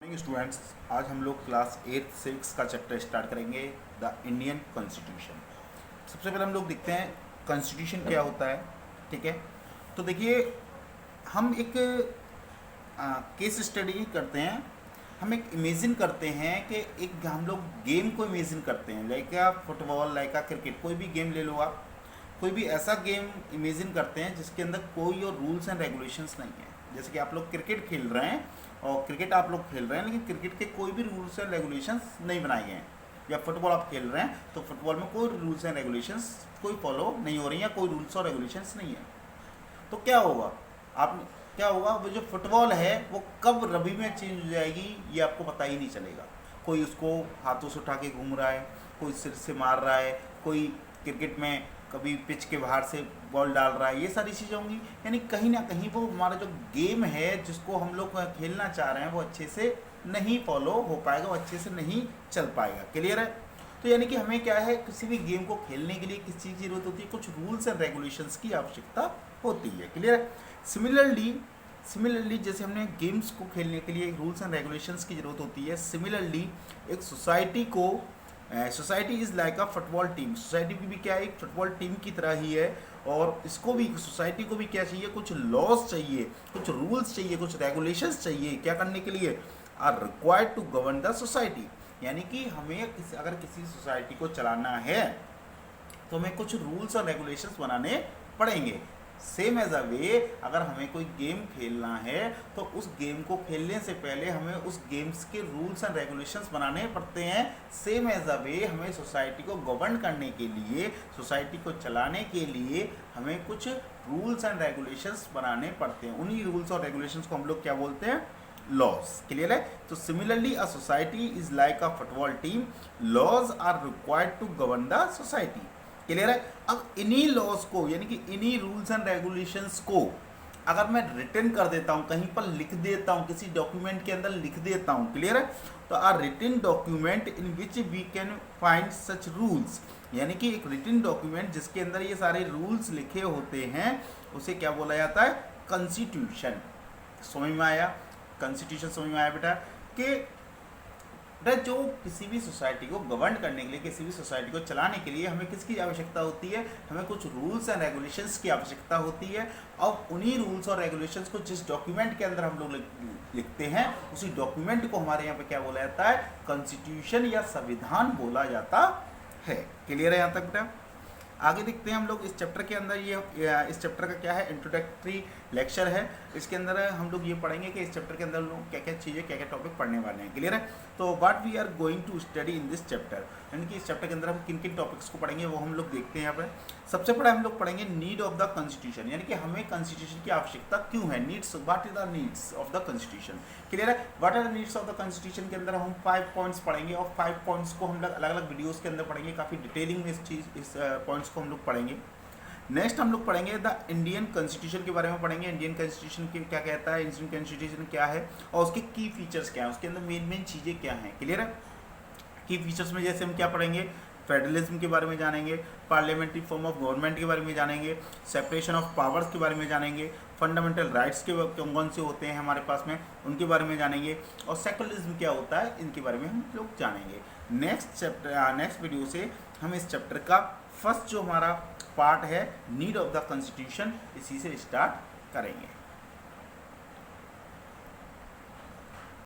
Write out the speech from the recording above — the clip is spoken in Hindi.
मॉर्निंग स्टूडेंट्स, आज हम लोग क्लास 8 6 का चैप्टर स्टार्ट करेंगे, द इंडियन कॉन्स्टिट्यूशन। सबसे पहले हम लोग देखते हैं कॉन्स्टिट्यूशन क्या होता है। ठीक है, तो देखिए हम एक केस स्टडी करते हैं। हम एक इमेजिन करते हैं कि एक हम लोग गेम को इमेजिन करते हैं, लाइक फुटबॉल, लाइक क्रिकेट, कोई भी गेम ले लो आप। कोई भी ऐसा गेम इमेजिन करते हैं जिसके अंदर कोई और रूल्स एंड रेगुलेशंस नहीं है। जैसे कि आप लोग क्रिकेट खेल रहे हैं और क्रिकेट आप लोग खेल रहे हैं, लेकिन क्रिकेट के कोई भी रूल्स एंड रेगुलेशंस नहीं बनाए गए हैं। या फुटबॉल आप खेल रहे हैं तो फुटबॉल में कोई रूल्स एंड रेगुलेशंस कोई फॉलो नहीं हो रही हैं, कोई रूल्स और रेगुलेशंस नहीं है। तो क्या होगा, आप क्या होगा, वो जो फुटबॉल है वो कब रबी में चेंज हो जाएगी ये आपको पता ही नहीं चलेगा। कोई उसको हाथों से उठा के घूम रहा है, कोई सिर से मार रहा है, कोई क्रिकेट में कभी पिच के बाहर से बॉल डाल रहा है, ये सारी चीज़ें होंगी। यानी कहीं ना कहीं वो हमारा जो गेम है जिसको हम लोग खेलना चाह रहे हैं वो अच्छे से नहीं फॉलो हो पाएगा, वो अच्छे से नहीं चल पाएगा। क्लियर है? तो यानी कि हमें क्या है, किसी भी गेम को खेलने के लिए किस चीज़ की जरूरत होती है, कुछ रूल्स एंड रेगुलेशंस की आवश्यकता होती है। क्लियर है? सिमिलरली जैसे हमने गेम्स को खेलने के लिए रूल्स एंड रेगुलेशंस की ज़रूरत होती है, सिमिलरली एक society is like a football team. Society भी क्या है, एक फुटबॉल टीम की तरह ही है। और इसको भी, सोसाइटी को भी क्या चाहिए, कुछ लॉज चाहिए, कुछ रूल्स चाहिए, कुछ रेगुलेशंस चाहिए। क्या करने के लिए? Are required to govern the society. यानी कि हमें अगर किसी सोसाइटी को चलाना है तो हमें कुछ रूल्स और रेगुलेशंस बनाने पड़ेंगे। सेम एज अ वे, अगर हमें कोई गेम खेलना है तो उस गेम को खेलने से पहले हमें उस गेम्स के रूल्स एंड रेगुलेशंस बनाने पड़ते हैं। सेम एज अ वे, हमें सोसाइटी को गवर्न करने के लिए, सोसाइटी को चलाने के लिए हमें कुछ रूल्स एंड रेगुलेशंस बनाने पड़ते हैं। उन्हीं रूल्स और रेगुलेशंस को हम लोग क्या बोलते हैं? लॉज। क्लियर है? तो similarly a society is like a football team, laws are required to govern the society. Clear है? अब इन्हीं लॉज को, यानी कि इन्हीं रूल्स एंड रेगुलेशंस को अगर मैं रिटन कर देता हूं, कहीं पर लिख देता हूं, किसी डॉक्यूमेंट के अंदर लिख देता हूं, क्लियर है, तो a written document in which we can find such rules, यानी कि एक रिटन डॉक्यूमेंट जिसके अंदर ये सारे रूल्स लिखे होते हैं उसे क्या बोला जाता है? कॉन्स्टिट्यूशन। समझ में आया? कॉन्स्टिट्यूशन समझ में आया बेटा? कि जो किसी भी सोसाइटी को गवर्न करने के लिए, किसी भी सोसाइटी को चलाने के लिए हमें किसकी आवश्यकता होती है? हमें कुछ रूल्स एंड रेगुलेशंस की आवश्यकता होती है। और उन्हीं रूल्स और रेगुलेशंस को जिस डॉक्यूमेंट के अंदर हम लोग लिखते हैं उसी डॉक्यूमेंट को हमारे यहाँ पे क्या बोला जाता है? कॉन्स्टिट्यूशन या संविधान बोला जाता है। क्लियर है यहाँ तक बेटा? आगे देखते हैं हम लोग इस चैप्टर के अंदर। इस चैप्टर का क्या है? इंट्रोडक्टरी लेक्चर है। इसके अंदर हम लोग ये पढ़ेंगे कि इस चैप्टर के अंदर लोग क्या क्या चीज़ें, क्या क्या टॉपिक पढ़ने वाले हैं। क्लियर है? तो what we are going to study in this chapter, यानी कि इस चैप्टर के अंदर हम किन किन टॉपिक्स को पढ़ेंगे वो हम लोग देखते हैं यहाँ पर। सबसे पहले हम लोग पढ़ेंगे नीड ऑफ द कॉन्स्टिट्यूशन, यानी कि हमें कॉन्स्टिट्यूशन की आवश्यकता क्यों है। Needs, what is the needs of the constitution. Clear है? What are the needs of the constitution के अंदर हम 5 पॉइंट्स पढ़ेंगे और 5 पॉइंट्स को हम लोग अलग अलग वीडियोज़ के अंदर पढ़ेंगे। काफ़ी डिटेलिंग में इस पॉइंट्स को हम लोग पढ़ेंगे। नेक्स्ट हम लोग पढ़ेंगे द इंडियन कॉन्स्टिट्यूशन के बारे में पढ़ेंगे। इंडियन कॉन्स्टिट्यूशन की क्या कहता है, इंडियन कॉन्स्टिट्यूशन क्या है और उसके की फीचर्स क्या हैं, उसके अंदर मेन चीज़ें क्या हैं। क्लियर है? की फीचर्स में जैसे हम क्या पढ़ेंगे? फेडरलिज्म के बारे में जानेंगे, पार्लियामेंट्री फॉर्म ऑफ गवर्नमेंट के बारे में जानेंगे, सेपरेशन ऑफ पावर्स के बारे में जानेंगे, फंडामेंटल राइट्स के कौन कौन से होते हैं हमारे पास में उनके बारे में जानेंगे, और सेकुलरिज्म क्या होता है इनके बारे में हम लोग जानेंगे। नेक्स्ट वीडियो से हम इस चैप्टर का फर्स्ट जो हमारा पार्ट है नीड ऑफ द कॉन्स्टिट्यूशन, इसी से स्टार्ट करेंगे।